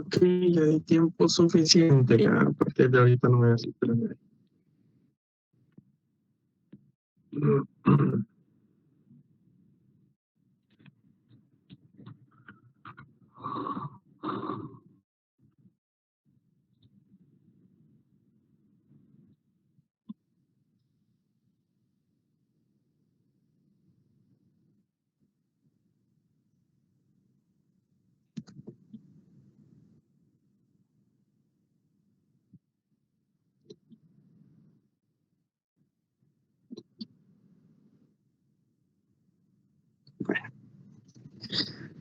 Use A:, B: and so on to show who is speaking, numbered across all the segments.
A: Ok, ya hay tiempo suficiente. Ya a partir de ahorita no voy a hacer nada.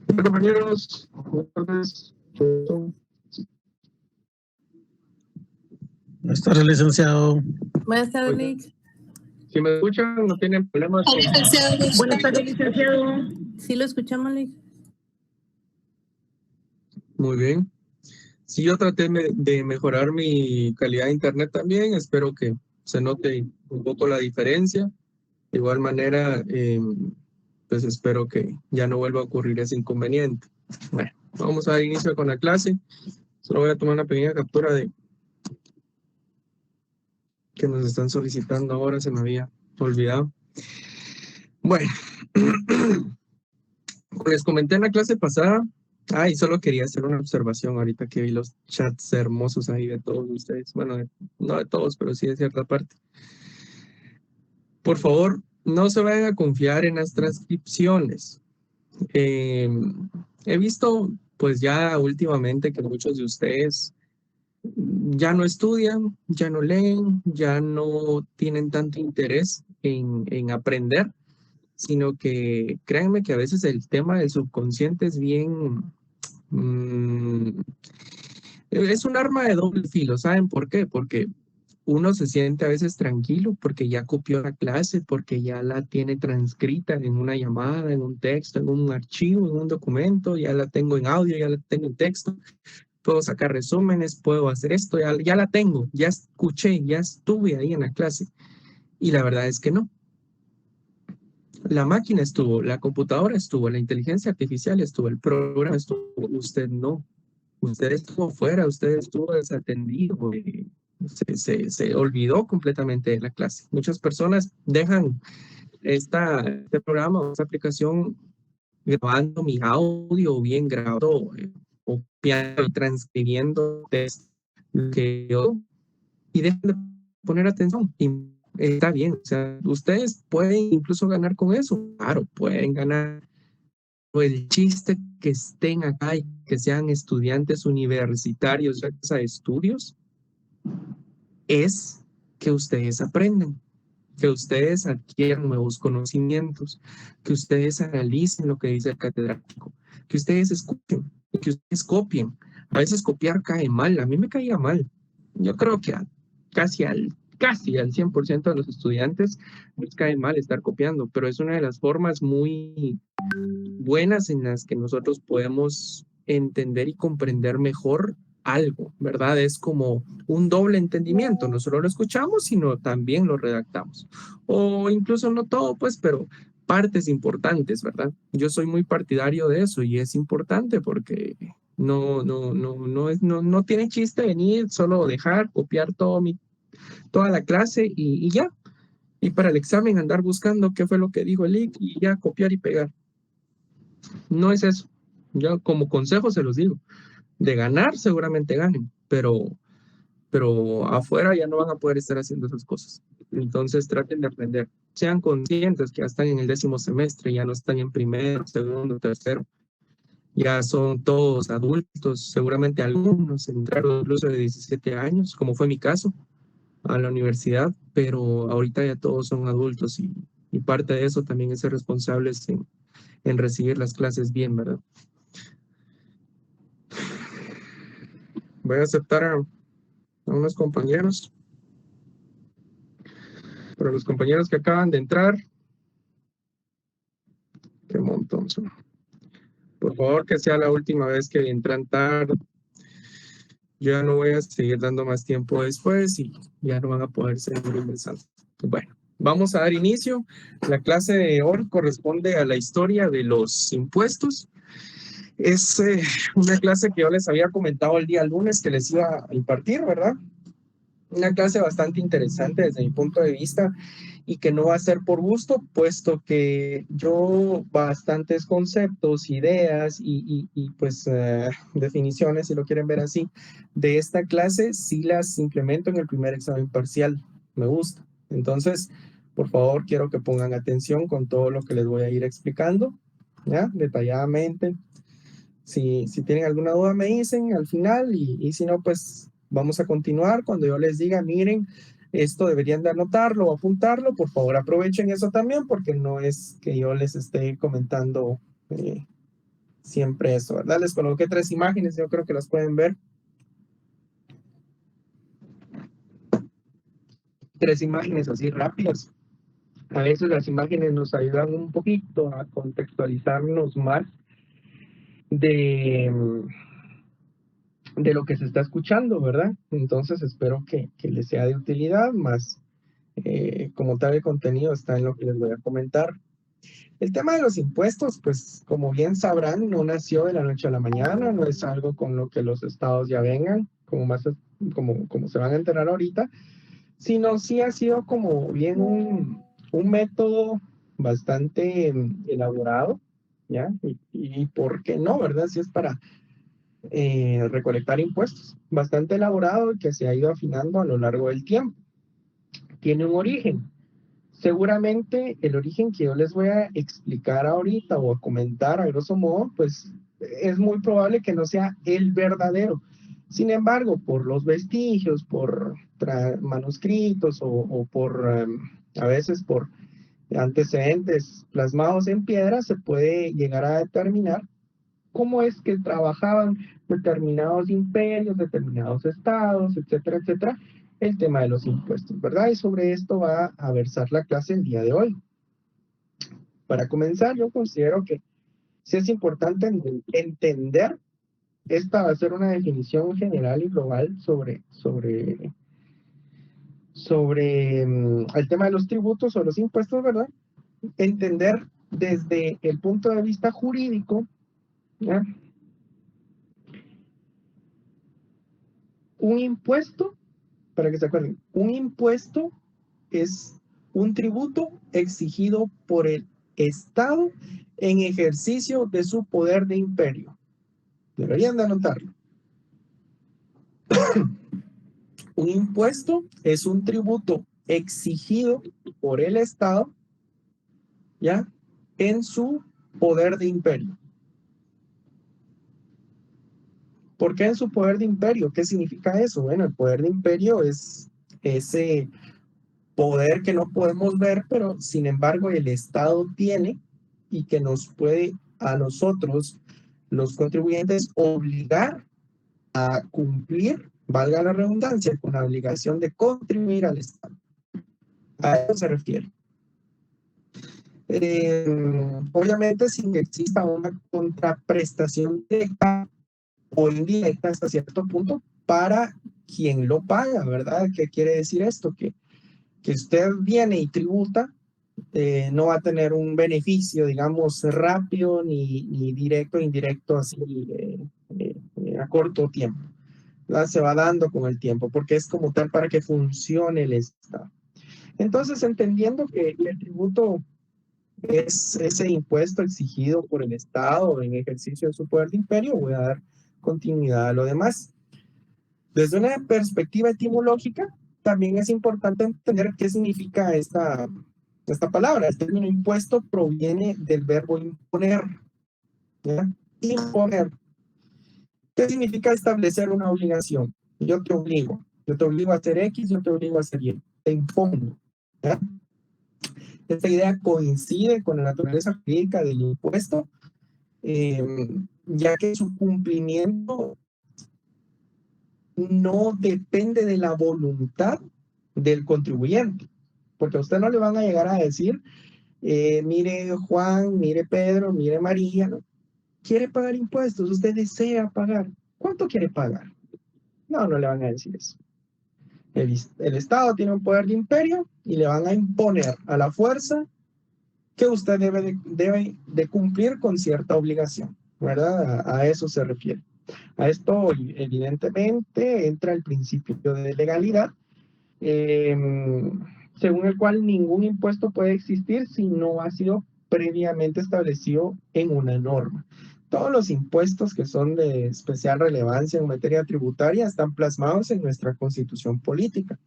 A: Bueno, compañeros, buenas tardes.
B: Buenas tardes, licenciado.
C: Buenas tardes, Lick.
A: Si me escuchan, no tienen problemas.
C: Buenas tardes, licenciado. Sí, lo escuchamos, Lick.
A: Muy bien. Sí, yo traté de mejorar mi calidad de internet también. Espero que se note un poco la diferencia. De igual manera, pues espero que ya no vuelva a ocurrir ese inconveniente. Bueno, vamos a dar inicio con la clase. Solo voy a tomar una pequeña captura de que nos están solicitando ahora, se me había olvidado. Bueno, como les comenté en la clase pasada, y solo quería hacer una observación ahorita que vi los chats hermosos ahí de todos ustedes. Bueno, no de todos, pero sí de cierta parte. Por favor, no se vayan a confiar en las transcripciones. He visto, pues ya últimamente, que muchos de ustedes ya no estudian, ya no leen, ya no tienen tanto interés en aprender, sino que créanme que a veces el tema del subconsciente es bien, es un arma de doble filo. ¿Saben por qué? Porque uno se siente a veces tranquilo porque ya copió la clase, porque ya la tiene transcrita en una llamada, en un texto, en un archivo, en un documento, ya la tengo en audio, ya la tengo en texto, puedo sacar resúmenes, puedo hacer esto, ya la tengo, ya escuché, ya estuve ahí en la clase. Y la verdad es que no. La máquina estuvo, la computadora estuvo, la inteligencia artificial estuvo, el programa estuvo, usted no. Usted estuvo fuera, usted estuvo desatendido, se olvidó completamente de la clase. Muchas personas dejan este programa o esta aplicación grabando mi audio bien grabado, copiando y transcribiendo texto que yo, y dejan de poner atención. Y está bien, o sea, ustedes pueden incluso ganar con eso, claro, pueden ganar. El chiste que estén acá y que sean estudiantes universitarios de estudios es que ustedes aprendan, que ustedes adquieran nuevos conocimientos, que ustedes analicen lo que dice el catedrático, que ustedes escuchen, que ustedes copien. A veces copiar cae mal, a mí me caía mal. Yo creo que casi al 100% de los estudiantes les cae mal estar copiando, pero es una de las formas muy buenas en las que nosotros podemos entender y comprender mejor algo, ¿verdad? Es como un doble entendimiento, no solo lo escuchamos, sino también lo redactamos. O incluso no todo, pues, pero partes importantes, ¿verdad? Yo soy muy partidario de eso y es importante porque no tiene chiste venir, solo dejar, copiar toda la clase y ya. Y para el examen andar buscando qué fue lo que dijo el IC y ya copiar y pegar. No es eso. Yo como consejo se los digo. De ganar seguramente ganen, pero afuera ya no van a poder estar haciendo esas cosas. Entonces traten de aprender. Sean conscientes que ya están en el 10º semestre, ya no están en primero, segundo, tercero. Ya son todos adultos, seguramente algunos entraron incluso de 17 años, como fue mi caso, a la universidad, pero ahorita ya todos son adultos y parte de eso también es ser responsables en recibir las clases bien, ¿verdad? Voy a aceptar a unos compañeros. Para los compañeros que acaban de entrar, qué montón son. Por favor, que sea la última vez que entran tarde. Yo ya no voy a seguir dando más tiempo después y ya no van a poder seguir ingresando. Bueno, vamos a dar inicio. La clase de hoy corresponde a la historia de los impuestos. Es una clase que yo les había comentado el día lunes que les iba a impartir, ¿verdad? Una clase bastante interesante desde mi punto de vista y que no va a ser por gusto, puesto que yo bastantes conceptos, ideas y pues definiciones, si lo quieren ver así, de esta clase sí las implemento en el primer examen parcial. Me gusta. Entonces, por favor, quiero que pongan atención con todo lo que les voy a ir explicando, ¿ya? Detalladamente. Si tienen alguna duda me dicen al final y si no, pues vamos a continuar. Cuando yo les diga, miren, esto deberían de anotarlo o apuntarlo, por favor aprovechen eso también porque no es que yo les esté comentando siempre eso, ¿verdad? Les coloqué 3 imágenes, yo creo que las pueden ver. 3 imágenes así rápidas. A veces las imágenes nos ayudan un poquito a contextualizarnos más de de lo que se está escuchando, ¿verdad? Entonces espero que les sea de utilidad, más como tal el contenido está en lo que les voy a comentar. El tema de los impuestos, pues como bien sabrán, no nació de la noche a la mañana, no es algo con lo que los estados ya vengan, como se van a enterar ahorita, sino sí ha sido como bien un método bastante elaborado, ¿ya? Y por qué no, ¿verdad? Si es para recolectar impuestos, bastante elaborado y que se ha ido afinando a lo largo del tiempo. Tiene un origen. Seguramente el origen que yo les voy a explicar ahorita o a comentar a grosso modo, pues es muy probable que no sea el verdadero. Sin embargo, por los vestigios, por manuscritos o por a veces por antecedentes plasmados en piedra, se puede llegar a determinar cómo es que trabajaban determinados imperios, determinados estados, etcétera, etcétera, el tema de los impuestos, ¿verdad? Y sobre esto va a versar la clase el día de hoy. Para comenzar, yo considero que sí es importante entender, esta va a ser una definición general y global sobre el tema de los tributos o los impuestos, ¿verdad? Entender desde el punto de vista jurídico, ¿ya? Un impuesto, para que se acuerden, un impuesto es un tributo exigido por el Estado en ejercicio de su poder de imperio. Deberían de anotarlo. Un impuesto es un tributo exigido por el Estado, ¿ya? En su poder de imperio. ¿Por qué en su poder de imperio? ¿Qué significa eso? Bueno, el poder de imperio es ese poder que no podemos ver, pero sin embargo el Estado tiene y que nos puede a nosotros, los contribuyentes, obligar a cumplir, valga la redundancia, con la obligación de contribuir al Estado. A eso se refiere. Obviamente sin que exista una contraprestación directa o indirecta hasta cierto punto para quien lo paga, ¿verdad? ¿Qué quiere decir esto? Que usted viene y tributa, no va a tener un beneficio, digamos, rápido ni directo, indirecto, así a corto tiempo. ¿Verdad? Se va dando con el tiempo, porque es como tal para que funcione el Estado. Entonces, entendiendo que el tributo es ese impuesto exigido por el Estado en ejercicio de su poder de imperio, voy a dar continuidad a lo demás. Desde una perspectiva etimológica, también es importante entender qué significa esta palabra. El término impuesto proviene del verbo imponer, ¿ya? Imponer. ¿Qué significa establecer una obligación? Yo te obligo a hacer X, yo te obligo a hacer Y, te impongo, ¿ya? Esta idea coincide con la naturaleza jurídica del impuesto, ya que su cumplimiento no depende de la voluntad del contribuyente, porque a usted no le van a llegar a decir, mire Juan, mire Pedro, mire María, ¿no? ¿Quiere pagar impuestos? ¿Usted desea pagar? ¿Cuánto quiere pagar? No, no le van a decir eso. El Estado tiene un poder de imperio y le van a imponer a la fuerza que usted debe de cumplir con cierta obligación. ¿verdad? A eso se refiere. A esto, evidentemente, entra el principio de legalidad, según el cual ningún impuesto puede existir si no ha sido previamente establecido en una norma. Todos los impuestos que son de especial relevancia en materia tributaria están plasmados en nuestra Constitución política.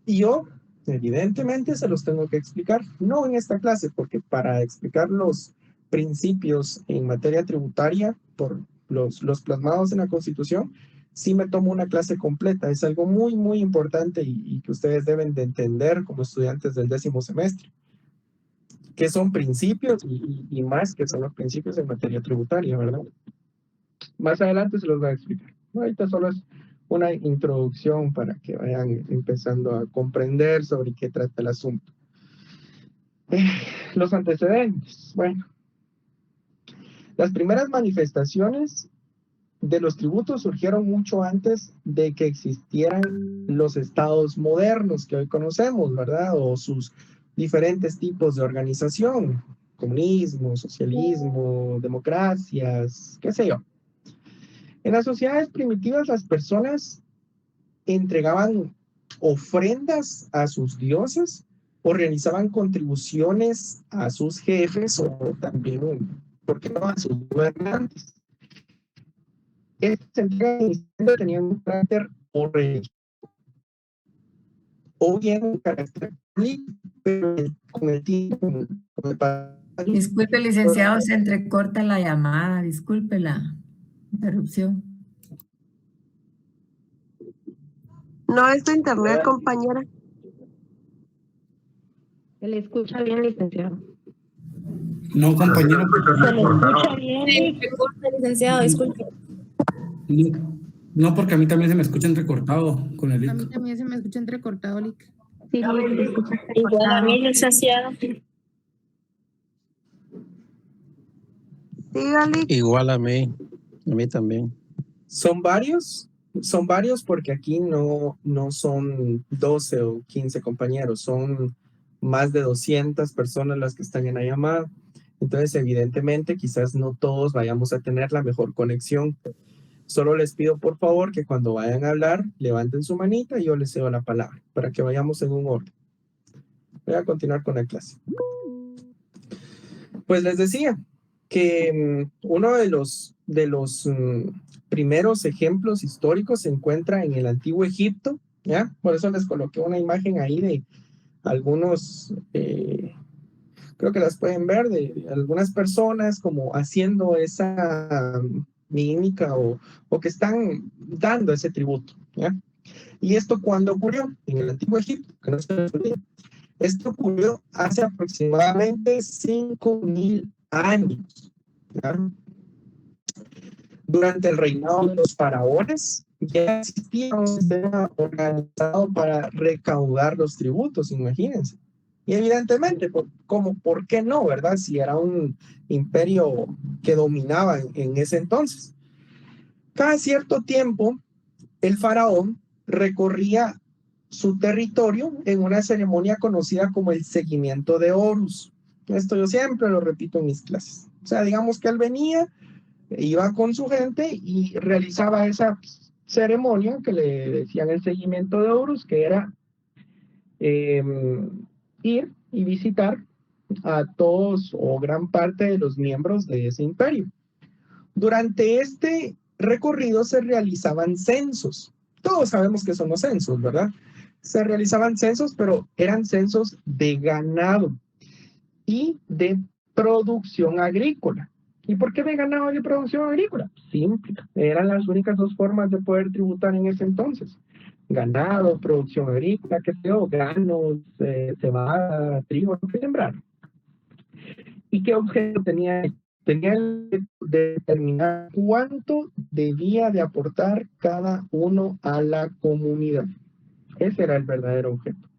A: Y yo, evidentemente, se los tengo que explicar, no en esta clase, porque para explicar los principios en materia tributaria, por los plasmados en la Constitución, sí me tomo una clase completa. Es algo muy, muy importante y que ustedes deben de entender como estudiantes del 10º semestre. ¿Qué son principios y más que son los principios en materia tributaria, verdad? Más adelante se los voy a explicar. Ahorita solo es una introducción para que vayan empezando a comprender sobre qué trata el asunto. Los antecedentes. Bueno, las primeras manifestaciones de los tributos surgieron mucho antes de que existieran los estados modernos que hoy conocemos, ¿verdad? O sus diferentes tipos de organización, comunismo, socialismo, democracias, qué sé yo. En las sociedades primitivas las personas entregaban ofrendas a sus dioses o realizaban contribuciones a sus jefes o también, ¿por qué no?, a sus gobernantes. Estas entregas tenían un carácter o religioso o bien un carácter político, pero con el tiempo, con el
B: Disculpe, licenciado, se entrecorta la llamada. Disculpe la interrupción.
D: No es tu internet, compañera.
C: Se le escucha bien, licenciado.
E: No, compañero.
C: Se le escucha bien.
F: Sí, me corta, licenciado, disculpe.
E: No, porque a mí también se me escucha entrecortado con el
G: A mí
E: IC.
G: también se me escucha entrecortado, Lick.
C: Sí, se le escucha.
F: Igual a mí, licenciado.
D: Dígale.
H: Igual a mí también.
A: Son varios porque aquí no son 12 o 15 compañeros, son más de 200 personas las que están en la llamada. Entonces, evidentemente, quizás no todos vayamos a tener la mejor conexión. Solo les pido, por favor, que cuando vayan a hablar, levanten su manita y yo les cedo la palabra para que vayamos en un orden. Voy a continuar con la clase. Pues les decía que uno de los primeros ejemplos históricos se encuentra en el Antiguo Egipto, ¿ya? Por eso les coloqué una imagen ahí de algunos, creo que las pueden ver, de algunas personas como haciendo esa mímica o que están dando ese tributo, ¿ya? ¿Y esto cuándo ocurrió? En el Antiguo Egipto, que no se les olvide. Esto ocurrió hace aproximadamente 5.000 años, ¿ya? Durante el reinado de los faraones ya existía un sistema organizado para recaudar los tributos, imagínense. Y evidentemente, ¿por qué no, verdad? Si era un imperio que dominaba en ese entonces. Cada cierto tiempo, el faraón recorría su territorio en una ceremonia conocida como el seguimiento de Horus. Esto yo siempre lo repito en mis clases. O sea, digamos que él venía, iba con su gente y realizaba esa ceremonia que le decían el seguimiento de Horus, que era ir y visitar a todos o gran parte de los miembros de ese imperio. Durante este recorrido se realizaban censos. Todos sabemos que son los censos, ¿verdad? Se realizaban censos, pero eran censos de ganado y de producción agrícola. ¿Y por qué de ganado y de producción agrícola? Simple, eran las únicas dos formas de poder tributar en ese entonces. Ganado, producción agrícola, qué sé yo, granos, cebada, trigo, lo que sembraron. ¿Y qué objeto tenía? Tenía que determinar cuánto debía de aportar cada uno a la comunidad. Ese era el verdadero objeto.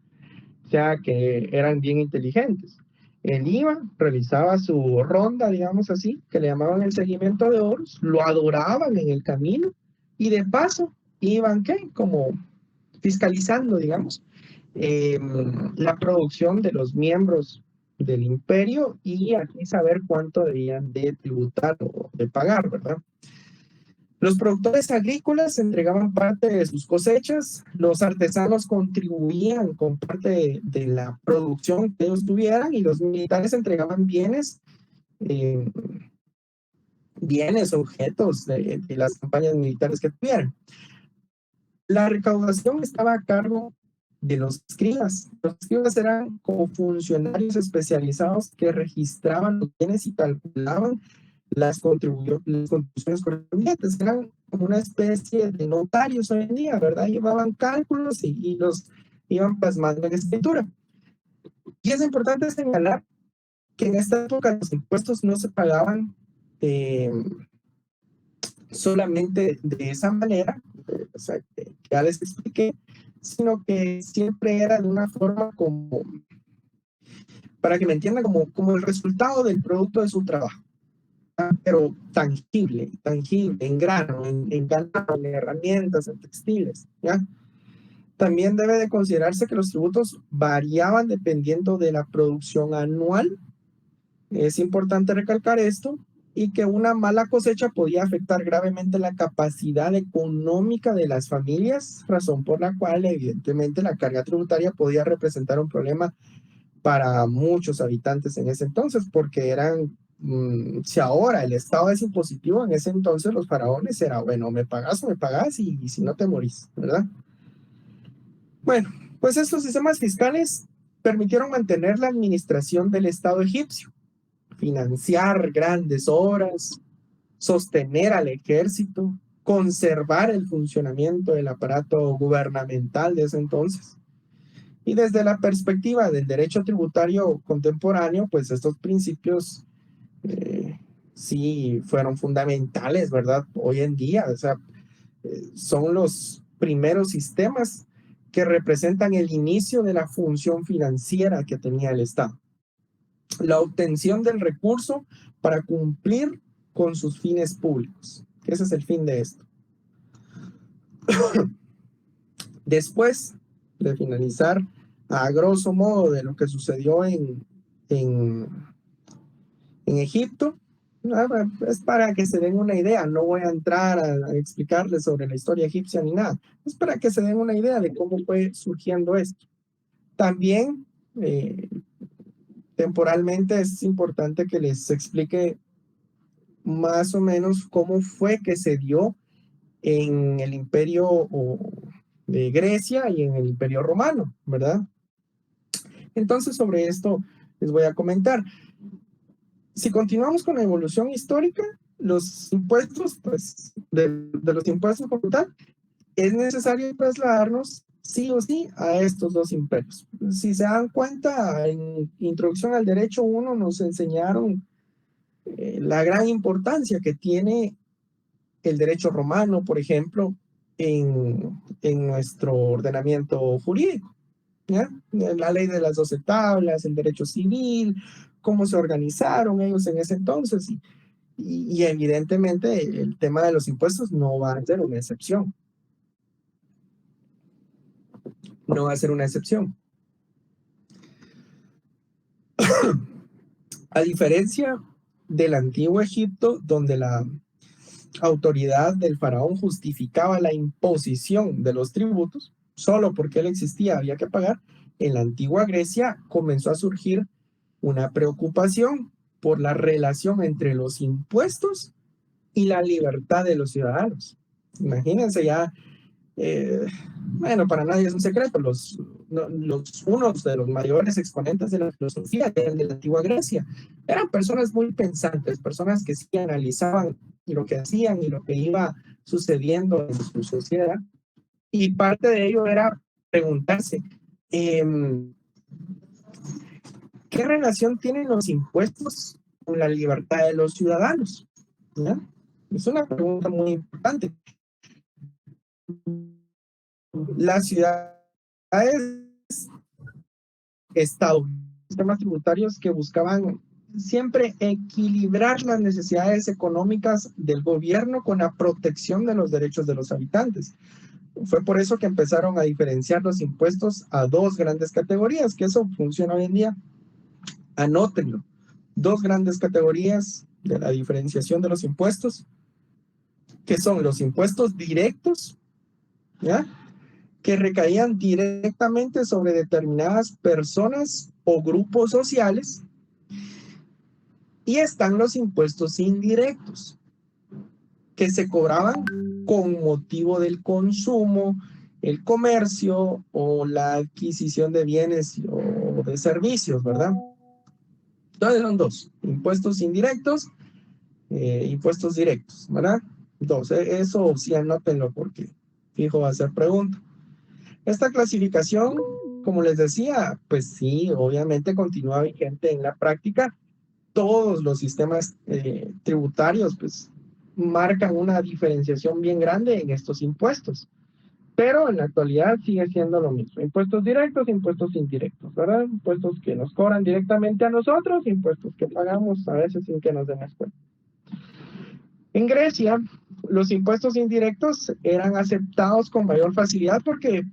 A: O sea que eran bien inteligentes. Él iba, realizaba su ronda, digamos así, que le llamaban el seguimiento de Horus, lo adoraban en el camino y de paso iban, ¿qué? Como fiscalizando, digamos, la producción de los miembros del imperio y aquí saber cuánto debían de tributar o de pagar, ¿verdad? Los productores agrícolas entregaban parte de sus cosechas, los artesanos contribuían con parte de la producción que ellos tuvieran y los militares entregaban bienes, objetos de las campañas militares que tuvieran. La recaudación estaba a cargo de los escribas. Los escribas eran como funcionarios especializados que registraban los bienes y calculaban las contribuciones correspondientes. Eran como una especie de notarios hoy en día, ¿verdad? Llevaban cálculos y los iban plasmando en escritura. Y es importante señalar que en esta época los impuestos no se pagaban solamente de esa manera, o sea, que ya les expliqué, sino que siempre era de una forma como, para que me entiendan, como el resultado del producto de su trabajo, pero tangible, en grano, en ganado, en herramientas, en textiles, ¿ya? También debe de considerarse que los tributos variaban dependiendo de la producción anual. Es importante recalcar esto, y que una mala cosecha podía afectar gravemente la capacidad económica de las familias, razón por la cual evidentemente la carga tributaria podía representar un problema para muchos habitantes en ese entonces, porque eran, si ahora el Estado es impositivo, en ese entonces los faraones era, bueno, me pagas o me pagas y si no te morís, ¿verdad? Bueno, pues estos sistemas fiscales permitieron mantener la administración del Estado egipcio, financiar grandes obras, sostener al ejército, conservar el funcionamiento del aparato gubernamental de ese entonces. Y desde la perspectiva del derecho tributario contemporáneo, pues estos principios sí fueron fundamentales, ¿verdad? Hoy en día, o sea, son los primeros sistemas que representan el inicio de la función financiera que tenía el Estado. La obtención del recurso para cumplir con sus fines públicos. Ese es el fin de esto. Después de finalizar, a grosso modo, de lo que sucedió en Egipto, es para que se den una idea. No voy a entrar a explicarles sobre la historia egipcia ni nada. Es para que se den una idea de cómo fue surgiendo esto. También temporalmente es importante que les explique más o menos cómo fue que se dio en el imperio de Grecia y en el imperio romano, ¿verdad? Entonces sobre esto les voy a comentar. Si continuamos con la evolución histórica, los impuestos, pues, de los impuestos como tal, es necesario trasladarnos sí o sí a estos dos imperios. Si se dan cuenta, en Introducción al Derecho 1 nos enseñaron la gran importancia que tiene el derecho romano, por ejemplo, en nuestro ordenamiento jurídico, ¿ya? La ley de las 12 tablas, el derecho civil, cómo se organizaron ellos en ese entonces, y evidentemente el tema de los impuestos no va a ser una excepción. No va a ser una excepción. A diferencia del antiguo Egipto, donde la autoridad del faraón justificaba la imposición de los tributos, solo porque él existía había que pagar, en la antigua Grecia comenzó a surgir una preocupación por la relación entre los impuestos y la libertad de los ciudadanos. Imagínense ya, bueno, para nadie es un secreto, unos de los mayores exponentes de la filosofía eran de la antigua Grecia. Eran personas muy pensantes, personas que sí analizaban lo que hacían y lo que iba sucediendo en su sociedad. Y parte de ello era preguntarse, ¿qué relación tienen los impuestos con la libertad de los ciudadanos? ¿Ya? Es una pregunta muy importante. Las ciudades, estados, sistemas tributarios que buscaban siempre equilibrar las necesidades económicas del gobierno con la protección de los derechos de los habitantes. Fue por eso que empezaron a diferenciar los impuestos a dos grandes categorías, que eso funciona hoy en día Anótenlo. Dos grandes categorías de la diferenciación de los impuestos, que son los impuestos directos, ¿ya?, que recaían directamente sobre determinadas personas o grupos sociales, y están los impuestos indirectos, que se cobraban con motivo del consumo, el comercio o la adquisición de bienes o de servicios, ¿verdad? Entonces son dos: impuestos indirectos, impuestos directos, ¿verdad? Dos, eso sí anótenlo porque fijo va a ser pregunta. Esta clasificación, como les decía, pues sí, obviamente continúa vigente en la práctica. Todos los sistemas tributarios pues marcan una diferenciación bien grande en estos impuestos, pero en la actualidad sigue siendo lo mismo: impuestos directos, impuestos indirectos, ¿verdad? Impuestos que nos cobran directamente a nosotros, impuestos que pagamos a veces sin que nos demos cuenta. En Grecia, los impuestos indirectos eran aceptados con mayor facilidad porque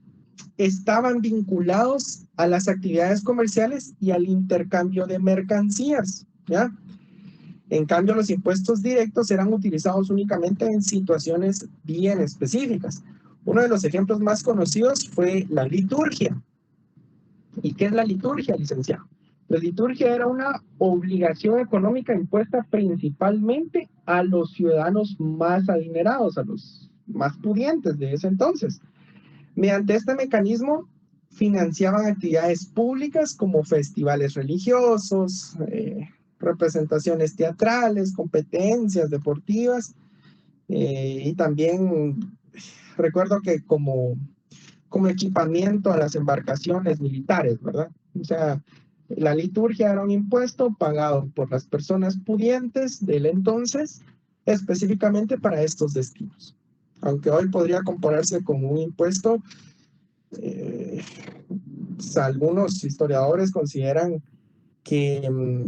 A: estaban vinculados a las actividades comerciales y al intercambio de mercancías, ¿ya? En cambio, los impuestos directos eran utilizados únicamente en situaciones bien específicas. Uno de los ejemplos más conocidos fue la liturgia. ¿Y qué es la liturgia, licenciado? La liturgia era una obligación económica impuesta principalmente a los ciudadanos más adinerados, a los más pudientes de ese entonces. Mediante este mecanismo financiaban actividades públicas como festivales religiosos, representaciones teatrales, competencias deportivas, y también recuerdo que como equipamiento a las embarcaciones militares, ¿verdad? O sea, la liturgia era un impuesto pagado por las personas pudientes del entonces, específicamente para estos destinos. Aunque hoy podría compararse con un impuesto, pues algunos historiadores consideran que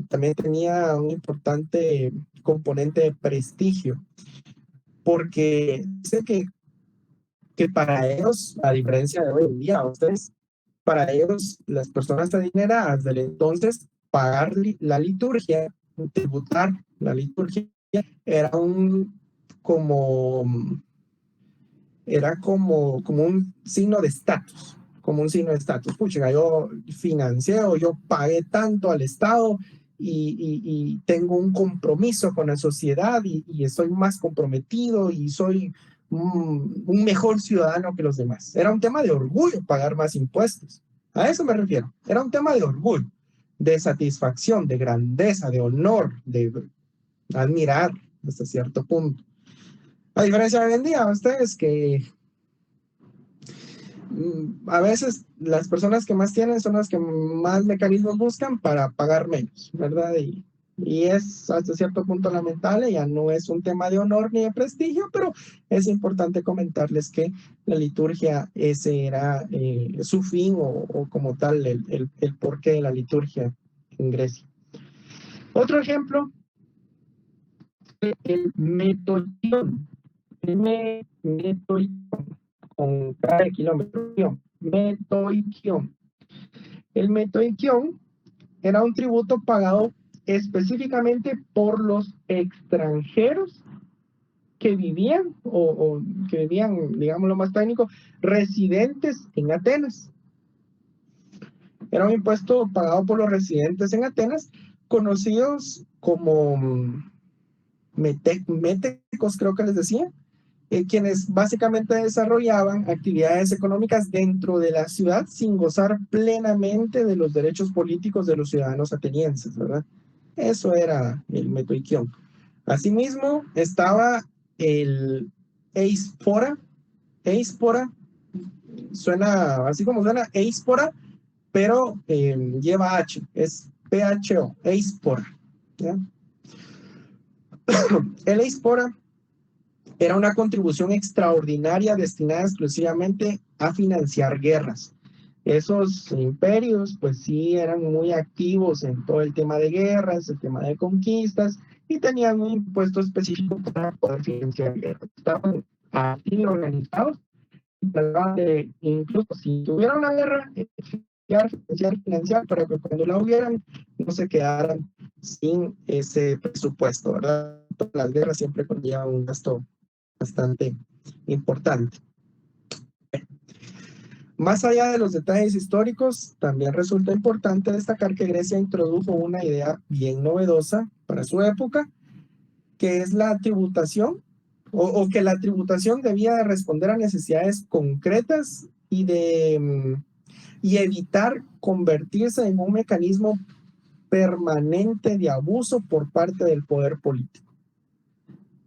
A: también tenía un importante componente de prestigio, porque sé que para ellos, a diferencia de hoy en día, ustedes, para ellos, las personas adineradas del entonces, pagar la liturgia, tributar la liturgia, era como un signo de estatus, como un signo de estatus. Pucha, yo financié o yo pagué tanto al Estado y tengo un compromiso con la sociedad y estoy más comprometido y soy un mejor ciudadano que los demás. Era un tema de orgullo pagar más impuestos. A eso me refiero. Era un tema de orgullo, de satisfacción, de grandeza, de honor, de admirar hasta cierto punto. A diferencia de hoy en día, ustedes que a veces las personas que más tienen son las que más mecanismos buscan para pagar menos, ¿verdad? Y es hasta cierto punto lamentable, ya no es un tema de honor ni de prestigio, pero es importante comentarles que la liturgia, ese era su fin o como tal el porqué de la liturgia en Grecia. Otro ejemplo, el metoikion. Metoikion, con cada kilómetro. Metoikion. El metoikion era un tributo pagado específicamente por los extranjeros que vivían, o que vivían, digamos lo más técnico, residentes en Atenas. Era un impuesto pagado por los residentes en Atenas, conocidos como metecos, creo que les decía, quienes básicamente desarrollaban actividades económicas dentro de la ciudad sin gozar plenamente de los derechos políticos de los ciudadanos atenienses, ¿verdad? Eso era el metoikion. Asimismo, estaba el eispora. Eispora suena así como suena eispora, pero lleva H, es PHO, eispora, ¿ya? El eispora era una contribución extraordinaria destinada exclusivamente a financiar guerras. Esos imperios, pues sí, eran muy activos en todo el tema de guerras, el tema de conquistas, y tenían un impuesto específico para poder financiar guerras. Estaban así organizados, y trataban de, incluso si tuviera una guerra, financiar, para que cuando la hubieran no se quedaran sin ese presupuesto, ¿verdad? Todas las guerras siempre conllevan un gasto bastante importante. Más allá de los detalles históricos, también resulta importante destacar que Grecia introdujo una idea bien novedosa para su época, que es la tributación, o que la tributación debía de responder a necesidades concretas y evitar convertirse en un mecanismo permanente de abuso por parte del poder político.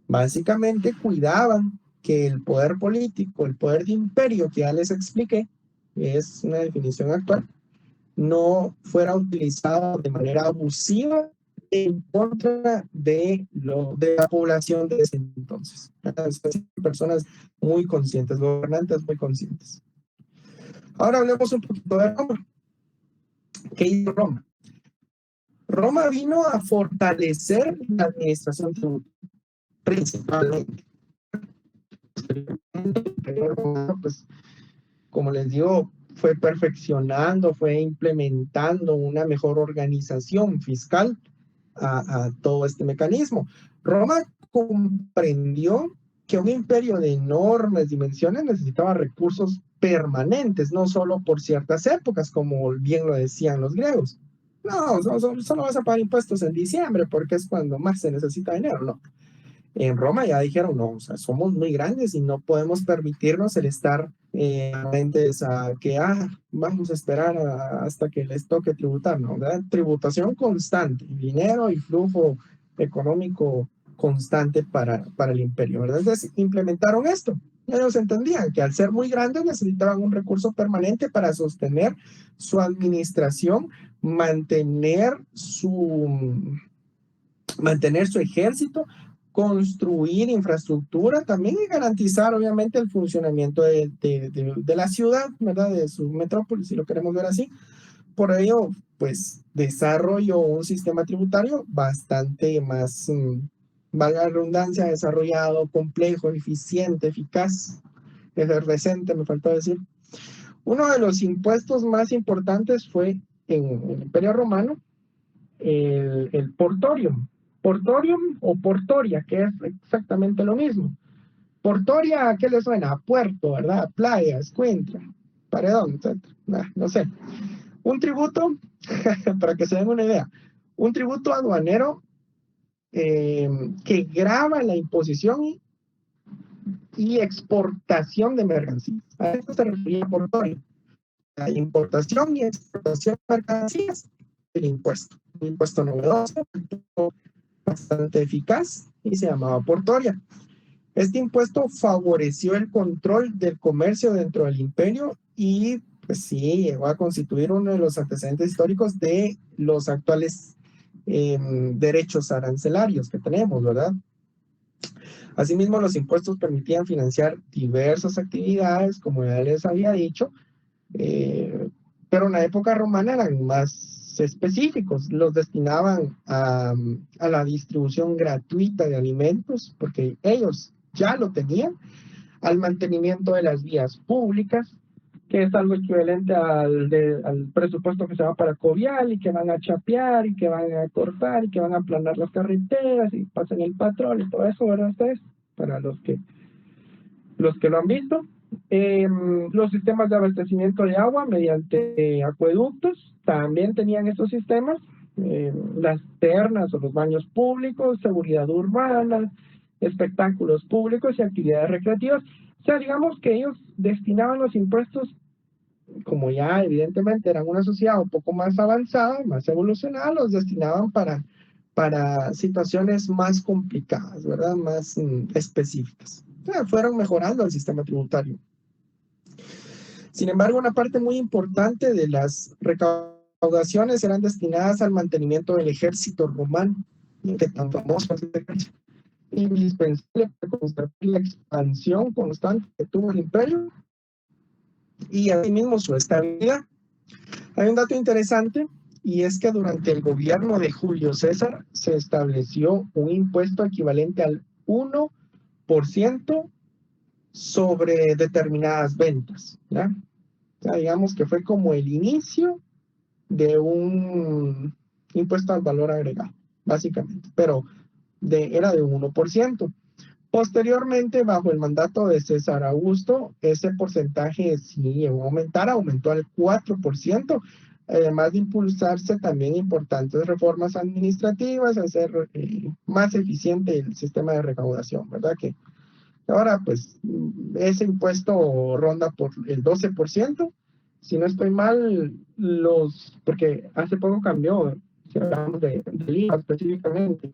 A: Básicamente cuidaban que el poder político, el poder de imperio que ya les expliqué, es una definición actual, no fuera utilizado de manera abusiva en contra de la población de ese entonces. Personas muy conscientes, gobernantes muy conscientes. Ahora hablemos un poquito de Roma. ¿Qué hizo Roma? Roma vino a fortalecer la administración tributaria, principalmente. Pues, como les digo, fue perfeccionando, fue implementando una mejor organización fiscal a todo este mecanismo. Roma comprendió que un imperio de enormes dimensiones necesitaba recursos permanentes, no solo por ciertas épocas, como bien lo decían los griegos. No, solo vas a pagar impuestos en diciembre porque es cuando más se necesita dinero, ¿no? En Roma ya dijeron, no, o sea, somos muy grandes y no podemos permitirnos el estar pendientes a que, vamos a esperar hasta que les toque tributar, ¿no? ¿Verdad? Tributación constante, dinero y flujo económico constante para el imperio, ¿verdad? Entonces implementaron esto. Ellos entendían que al ser muy grandes necesitaban un recurso permanente para sostener su administración, mantener su ejército, construir infraestructura también y garantizar obviamente el funcionamiento de la ciudad, ¿verdad? De su metrópoli, si lo queremos ver así. Por ello, pues desarrolló un sistema tributario bastante más, valga la redundancia, desarrollado, complejo, eficiente, eficaz, efervescente, me faltó decir. Uno de los impuestos más importantes fue en el Imperio Romano el portorium. Portorium o portoria, que es exactamente lo mismo. Portoria, ¿a qué le suena? A puerto, ¿verdad? A playa, escuintra, paredón, etc. No sé. Un tributo, para que se den una idea, un tributo aduanero que grava la imposición y exportación de mercancías. A esto se refería portorio. La importación y exportación de mercancías, el impuesto. Un impuesto novedoso, bastante eficaz y se llamaba portoria. Este impuesto favoreció el control del comercio dentro del imperio y pues sí, llegó a constituir uno de los antecedentes históricos de los actuales derechos arancelarios que tenemos, ¿verdad? Asimismo, los impuestos permitían financiar diversas actividades, como ya les había dicho, pero en la época romana eran más específicos, los destinaban a la distribución gratuita de alimentos, porque ellos ya lo tenían, al mantenimiento de las vías públicas, que es algo equivalente al presupuesto que se va para Covial, y que van a chapear, y que van a cortar, y que van a aplanar las carreteras, y pasan el patrón, y todo eso, ¿verdad ustedes? Para los que lo han visto. Los sistemas de abastecimiento de agua mediante acueductos también tenían estos sistemas, las ternas o los baños públicos, seguridad urbana, espectáculos públicos y actividades recreativas. O sea, digamos que ellos destinaban los impuestos, como ya evidentemente eran una sociedad un poco más avanzada, más evolucionada, los destinaban para situaciones más complicadas, ¿verdad? Más específicas. Fueron mejorando el sistema tributario. Sin embargo, una parte muy importante de las recaudaciones eran destinadas al mantenimiento del ejército romano, que tan famoso es el ejército, indispensable para conservar la expansión constante que tuvo el imperio y asimismo su estabilidad. Hay un dato interesante, y es que durante el gobierno de Julio César se estableció un impuesto equivalente al 1% sobre determinadas ventas, ¿ya?
I: sea, digamos que fue como el inicio de un impuesto al valor agregado, básicamente, pero era de 1%. Posteriormente, bajo el mandato de César Augusto, ese porcentaje sí llegó a aumentar, aumentó al 4%, además de impulsarse también importantes reformas administrativas, hacer más eficiente el sistema de recaudación, ¿verdad? Que ahora, pues, ese impuesto ronda por el 12%. Si no estoy mal, porque hace poco cambió, si hablamos del IVA específicamente.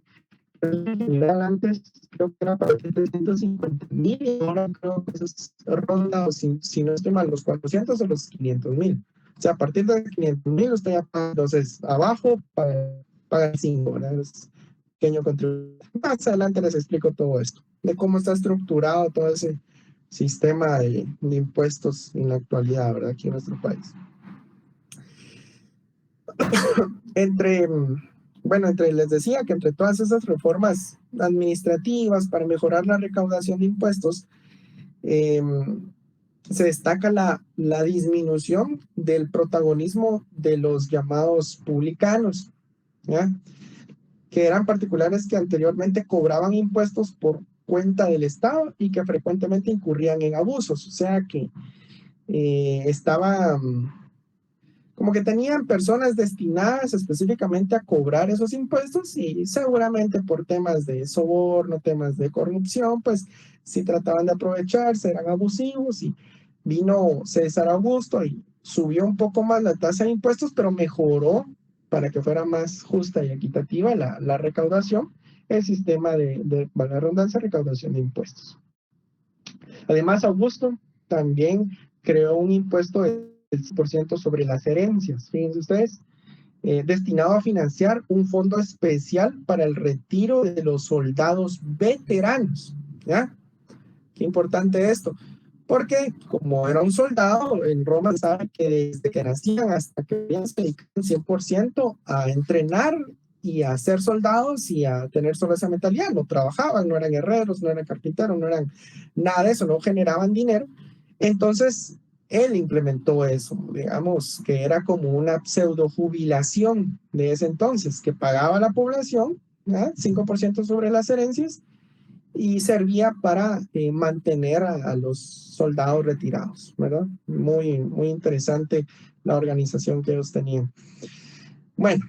I: Antes creo que era para 750,000 y ahora creo que eso ronda, o si no estoy mal, los 400 o los 500,000. O sea, a partir de 500,000 usted ya paga, entonces abajo paga 5, ¿verdad? Es pequeño contribuyente. Más adelante les explico todo esto, de cómo está estructurado todo ese sistema de impuestos en la actualidad, ¿verdad? Aquí en nuestro país. Les decía que entre todas esas reformas administrativas para mejorar la recaudación de impuestos, se destaca la disminución del protagonismo de los llamados publicanos, ¿ya? Que eran particulares que anteriormente cobraban impuestos por cuenta del Estado y que frecuentemente incurrían en abusos, o sea que como que tenían personas destinadas específicamente a cobrar esos impuestos y seguramente por temas de soborno, temas de corrupción, pues sí trataban de aprovecharse, eran abusivos, y vino César Augusto y subió un poco más la tasa de impuestos, pero mejoró para que fuera más justa y equitativa la recaudación, el sistema de valga la redundancia, recaudación de impuestos. Además, Augusto también creó un impuesto del 100% sobre las herencias, fíjense ustedes, destinado a financiar un fondo especial para el retiro de los soldados veteranos, ¿ya? Qué importante esto, porque como era un soldado, en Roma sabe que desde que nacían hasta que se dedican 100% a entrenar y a ser soldados y a tener solo esa mentalidad, no trabajaban, no eran herreros, no eran carpinteros, no eran nada de eso, no generaban dinero. Entonces él implementó eso, digamos que era como una pseudo jubilación de ese entonces, que pagaba la población, ¿ya? 5% sobre las herencias, y servía para mantener a los soldados retirados, ¿verdad? Muy, muy interesante la organización que ellos tenían. Bueno,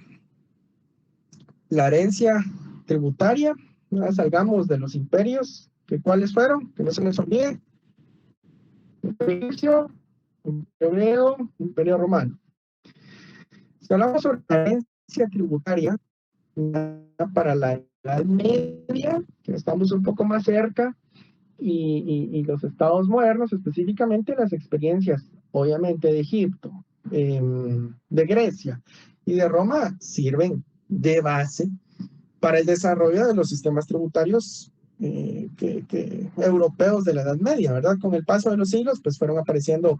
I: la herencia tributaria, ¿verdad? Salgamos de los imperios, ¿cuáles fueron? Que no se les olvide. Imperio egipcio, Imperio griego, Imperio romano. Si hablamos sobre la herencia tributaria para la Edad Media, que estamos un poco más cerca, y los estados modernos, específicamente las experiencias, obviamente, de Egipto, de Grecia y de Roma, sirven de base para el desarrollo de los sistemas tributarios europeos de la Edad Media, ¿verdad? Con el paso de los siglos, pues fueron apareciendo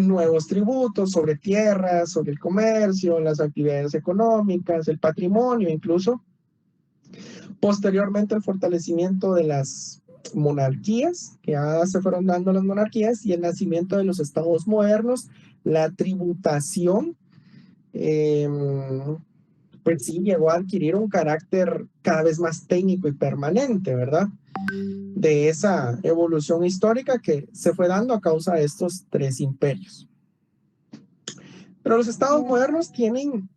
I: nuevos tributos sobre tierras, sobre el comercio, las actividades económicas, el patrimonio, incluso. Posteriormente, el fortalecimiento de las monarquías, que ya se fueron dando las monarquías, y el nacimiento de los estados modernos, la tributación, pues sí llegó a adquirir un carácter cada vez más técnico y permanente, ¿verdad? De esa evolución histórica que se fue dando a causa de estos tres imperios. Pero los estados modernos tienen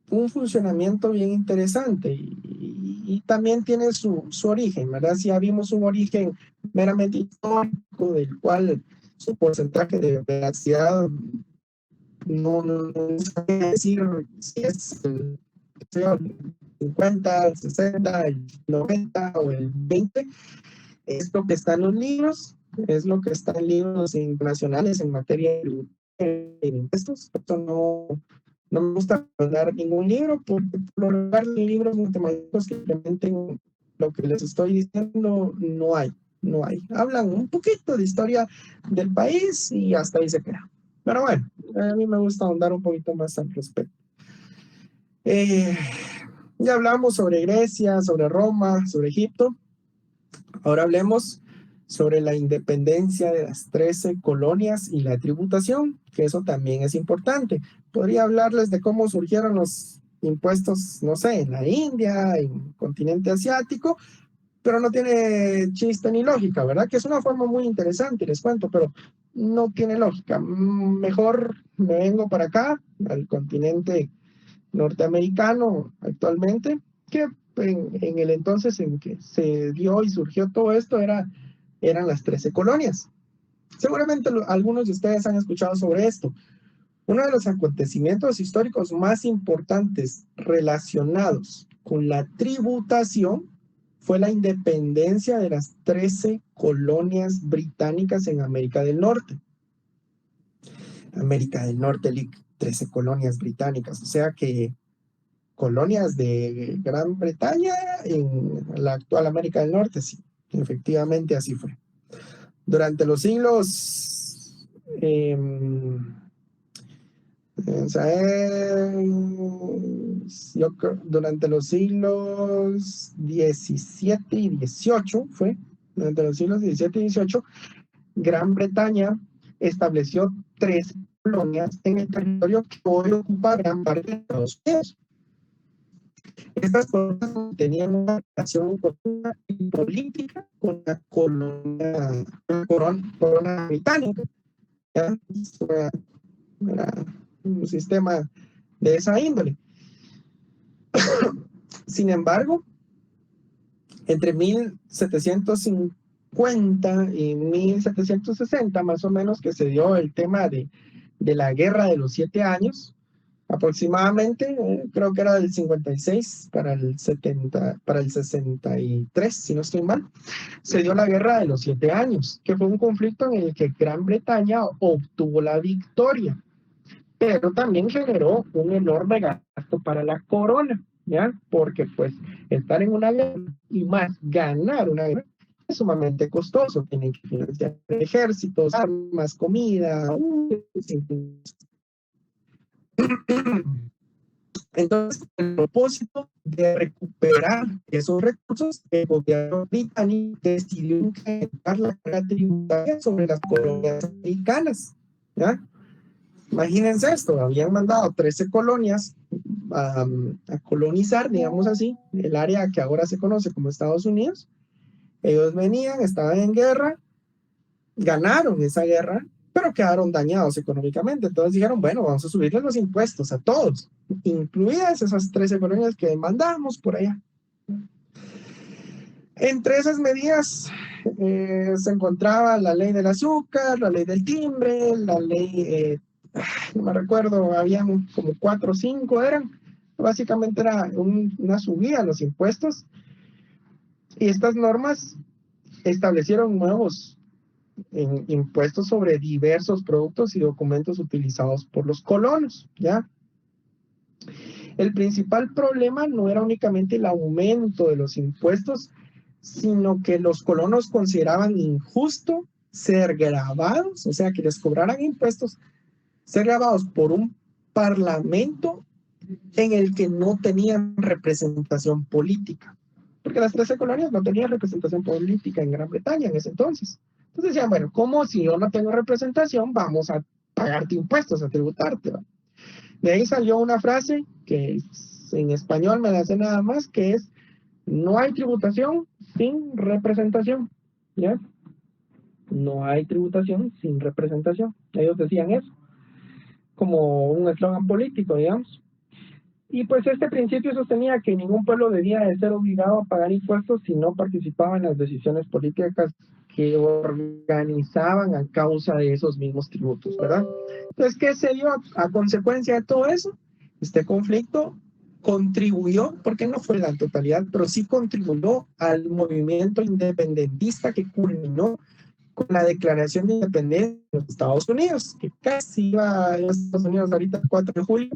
I: un funcionamiento bien interesante y también tiene su origen, ¿verdad? Si ya vimos un origen meramente histórico, del cual su porcentaje de veracidad no sé decir si es el 50, el 60, el 90 o el 20, es lo que está en los libros, es lo que está en libros internacionales en materia de impuestos. Esto no me gusta dar ningún libro, porque por lo general libros matemáticos que implementen lo que les estoy diciendo no hay. Hablan un poquito de historia del país y hasta ahí se queda. Pero bueno, a mí me gusta ahondar un poquito más al respecto. Ya hablamos sobre Grecia, sobre Roma, sobre Egipto. Ahora hablemos sobre la independencia de las 13 colonias y la tributación, que eso también es importante. Podría hablarles de cómo surgieron los impuestos, no sé, en la India, en el continente asiático, pero no tiene chiste ni lógica, ¿verdad? Que es una forma muy interesante, les cuento, pero no tiene lógica. Mejor me vengo para acá, al continente norteamericano actualmente, que en el entonces en que se dio y surgió todo esto eran las 13 colonias. Seguramente algunos de ustedes han escuchado sobre esto. Uno de los acontecimientos históricos más importantes relacionados con la tributación fue la independencia de las 13 colonias británicas en América del Norte. América del Norte, 13 colonias británicas, o sea que colonias de Gran Bretaña en la actual América del Norte, sí, efectivamente así fue. Durante los siglos, durante los siglos XVII y XVIII durante los siglos XVII y XVIII, Gran Bretaña estableció 3 colonias en el territorio que hoy ocupa gran parte de Estados Unidos. Estas colonias tenían una relación política con la corona británica. ¿Ya? Era un sistema de esa índole. Sin embargo, entre 1750 y 1760, más o menos, que se dio el tema de la Guerra de los 7 años, aproximadamente, creo que era del 56 para el 63, si no estoy mal, se dio la Guerra de los 7 años, que fue un conflicto en el que Gran Bretaña obtuvo la victoria, pero también generó un enorme gasto para la corona, ¿ya? Porque pues estar en una guerra y más ganar una guerra es sumamente costoso. Tienen que financiar ejércitos, armas, comida. Entonces, el propósito de recuperar esos recursos, el gobierno británico decidió incrementar la carga tributaria sobre las colonias americanas, ¿ya? Imagínense esto, habían mandado 13 colonias a colonizar, digamos así, el área que ahora se conoce como Estados Unidos. Ellos venían, estaban en guerra, ganaron esa guerra, pero quedaron dañados económicamente. Entonces dijeron, bueno, vamos a subirles los impuestos a todos, incluidas esas 13 colonias que mandamos por allá. Entre esas medidas se encontraba la ley del azúcar, la ley del timbre, la ley, no me recuerdo, habían como 4 o 5 eran. Básicamente era una subida a los impuestos. Y estas normas establecieron nuevos impuestos sobre diversos productos y documentos utilizados por los colonos, ¿ya? El principal problema no era únicamente el aumento de los impuestos, sino que los colonos consideraban injusto ser grabados, o sea, que les cobraran impuestos, ser grabados por un parlamento en el que no tenían representación política, porque las 13 colonias no tenían representación política en Gran Bretaña en ese entonces. Entonces decían, bueno, ¿cómo si yo no tengo representación vamos a pagarte impuestos, a tributarte? ¿Va? De ahí salió una frase que en español me la sé nada más, que es, no hay tributación sin representación, ¿ya? No hay tributación sin representación. Ellos decían eso, como un eslogan político, digamos. Y pues este principio sostenía que ningún pueblo debía de ser obligado a pagar impuestos si no participaba en las decisiones políticas que organizaban a causa de esos mismos tributos, ¿verdad? Entonces, ¿qué se dio a consecuencia de todo eso? Este conflicto contribuyó, porque no fue la totalidad, pero sí contribuyó al movimiento independentista que culminó con la declaración de independencia de los Estados Unidos, que casi iba a los Estados Unidos ahorita el 4 de julio,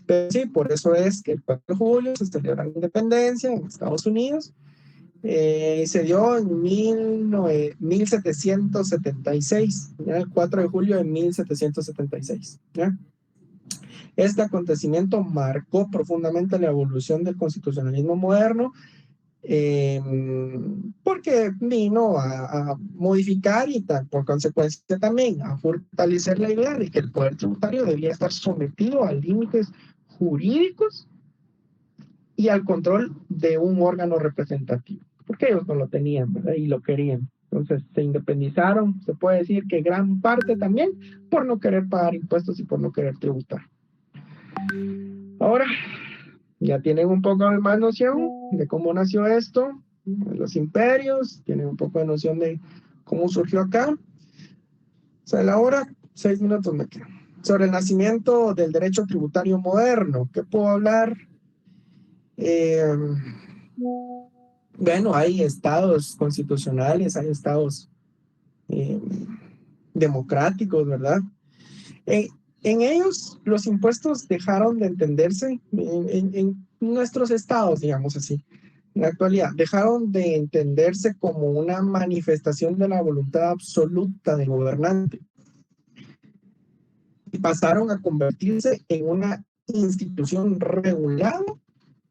I: pero sí, por eso es que el 4 de julio se celebra la independencia en Estados Unidos. Se dio en 1776, ¿ya? El 4 de julio de 1776, ¿ya? Este acontecimiento marcó profundamente la evolución del constitucionalismo moderno porque vino a modificar y por consecuencia también a fortalecer la idea de que el poder tributario debía estar sometido a límites jurídicos y al control de un órgano representativo, porque ellos no lo tenían, ¿verdad? Y lo querían. Entonces se independizaron, se puede decir que gran parte también por no querer pagar impuestos y por no querer tributar. Ahora ya tienen un poco más noción de cómo nació esto, los imperios, tienen un poco de noción de cómo surgió acá. O sea, la hora, 6 minutos me quedan. Sobre el nacimiento del derecho tributario moderno, ¿qué puedo hablar? Bueno, hay estados constitucionales, hay estados democráticos, ¿verdad? En ellos los impuestos dejaron de entenderse, en nuestros estados, digamos así, en la actualidad, dejaron de entenderse como una manifestación de la voluntad absoluta del gobernante y pasaron a convertirse en una institución regulada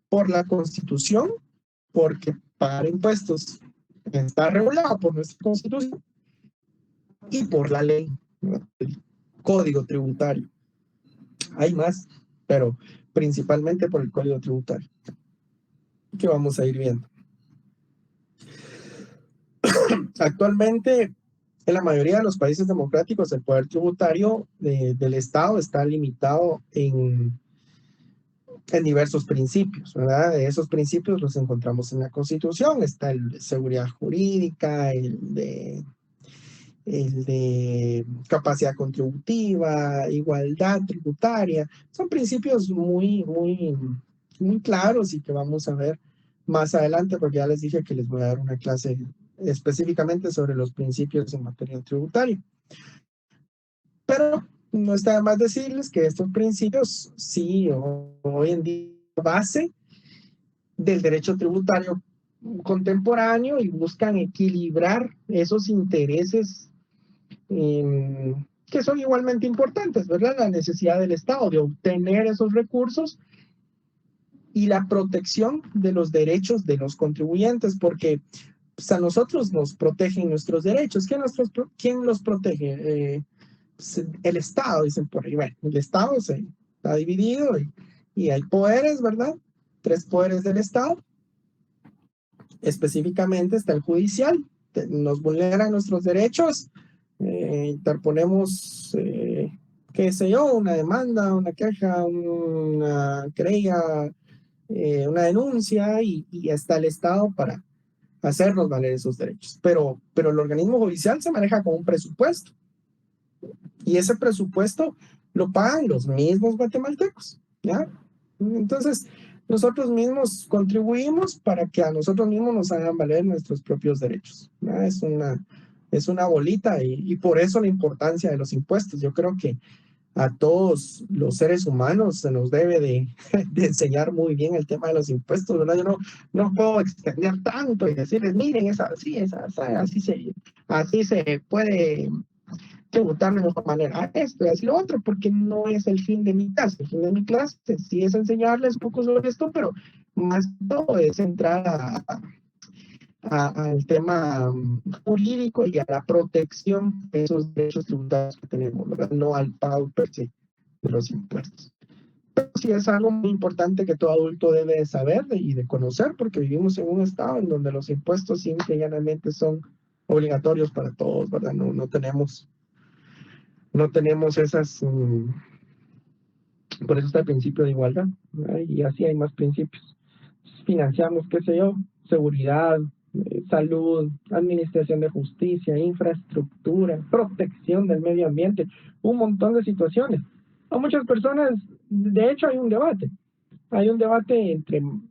I: por la Constitución, porque pagar impuestos está regulado por nuestra Constitución y por la ley, ¿verdad? El Código Tributario. Hay más, pero principalmente por el Código Tributario, que vamos a ir viendo. Actualmente, en la mayoría de los países democráticos, el poder tributario del Estado está limitado en diversos principios, ¿verdad? De esos principios los encontramos en la Constitución. Está el de seguridad jurídica, el de capacidad contributiva, igualdad tributaria. Son principios muy claros y que vamos a ver más adelante, porque ya les dije que les voy a dar una clase específicamente sobre los principios en materia tributaria. Pero no está de más decirles que estos principios sí hoy en día base del derecho tributario contemporáneo y buscan equilibrar esos intereses que son igualmente importantes, ¿verdad? La necesidad del Estado de obtener esos recursos y la protección de los derechos de los contribuyentes, porque pues, a nosotros nos protegen nuestros derechos. ¿Quién los protege? Pues, el Estado, dicen por ahí. Bueno, el Estado se está dividido y hay poderes, ¿verdad? 3 poderes del Estado. Específicamente está el judicial. Nos vulneran nuestros derechos. Interponemos, qué sé yo, una demanda, una queja, una querella, una denuncia y está el Estado para hacernos valer esos derechos. Pero el organismo judicial se maneja con un presupuesto y ese presupuesto lo pagan los mismos guatemaltecos, ¿ya? Entonces, nosotros mismos contribuimos para que a nosotros mismos nos hagan valer nuestros propios derechos, ¿ya? Es una bolita y por eso la importancia de los impuestos. Yo creo que a todos los seres humanos se nos debe de enseñar muy bien el tema de los impuestos, ¿verdad? Yo no puedo extender tanto y decirles, miren, así se puede tributar de mejor manera esto y así lo otro, porque no es el fin de mi clase. El fin de mi clase sí es enseñarles un poco sobre esto, pero más todo es entrar al tema jurídico y a la protección de esos derechos tributarios que tenemos, ¿verdad? No al pago per se de los impuestos. Pero sí es algo muy importante que todo adulto debe de saber y de conocer, porque vivimos en un estado en donde los impuestos simple y llanamente son obligatorios para todos, ¿verdad? No tenemos esas... por eso está el principio de igualdad, ¿verdad? Y así hay más principios. Financiamos, qué sé yo, seguridad, salud, administración de justicia, infraestructura, protección del medio ambiente, un montón de situaciones. A muchas personas, de hecho hay un debate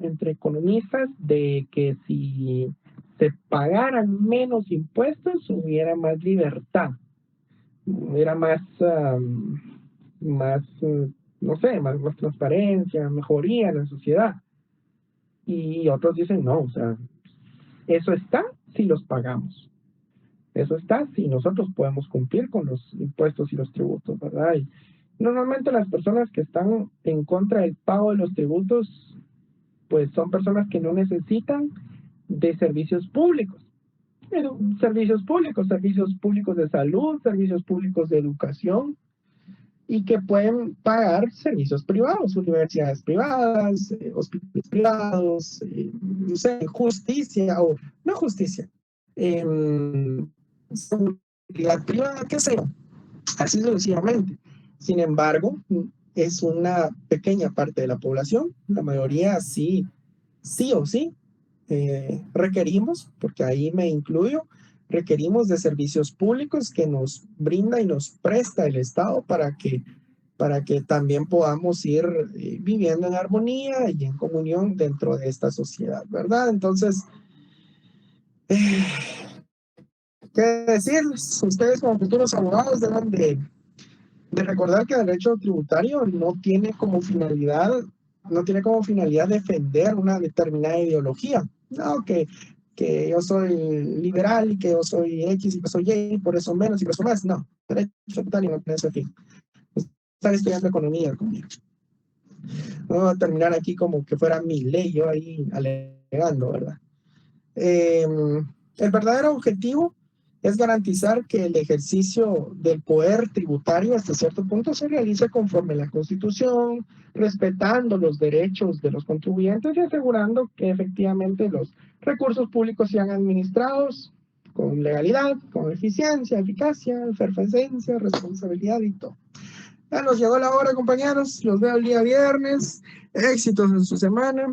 I: entre economistas de que si se pagaran menos impuestos hubiera más libertad, hubiera más transparencia, mejoría en la sociedad. Y otros dicen no, o sea, eso está si los pagamos. Eso está si nosotros podemos cumplir con los impuestos y los tributos, ¿verdad? Y normalmente las personas que están en contra del pago de los tributos, pues son personas que no necesitan de servicios públicos. Pero servicios públicos de salud, servicios públicos de educación, y que pueden pagar servicios privados, universidades privadas, hospitales privados, no sé, justicia o no justicia, seguridad privada, qué sé yo, así sucesivamente. Sin embargo, es una pequeña parte de la población, la mayoría sí o sí, requerimos, porque ahí me incluyo, requerimos de servicios públicos que nos brinda y nos presta el Estado para que también podamos ir viviendo en armonía y en comunión dentro de esta sociedad, ¿verdad? Entonces, ¿qué decirles? Ustedes como futuros abogados deben de recordar que el derecho tributario no tiene como finalidad defender una determinada ideología. No, que yo soy liberal y que yo soy X y que soy Y, por eso menos y por eso más. No, derecho tributario no tiene ese fin. Están estudiando economía conmigo. No voy a terminar aquí como que fuera mi ley, yo ahí alegando, ¿verdad? El verdadero objetivo es garantizar que el ejercicio del poder tributario hasta cierto punto se realice conforme a la Constitución, respetando los derechos de los contribuyentes y asegurando que efectivamente los recursos públicos sean administrados con legalidad, con eficiencia, eficacia, efervescencia, responsabilidad y todo. Ya nos llegó la hora, compañeros. Los veo el día viernes. Éxitos en su semana.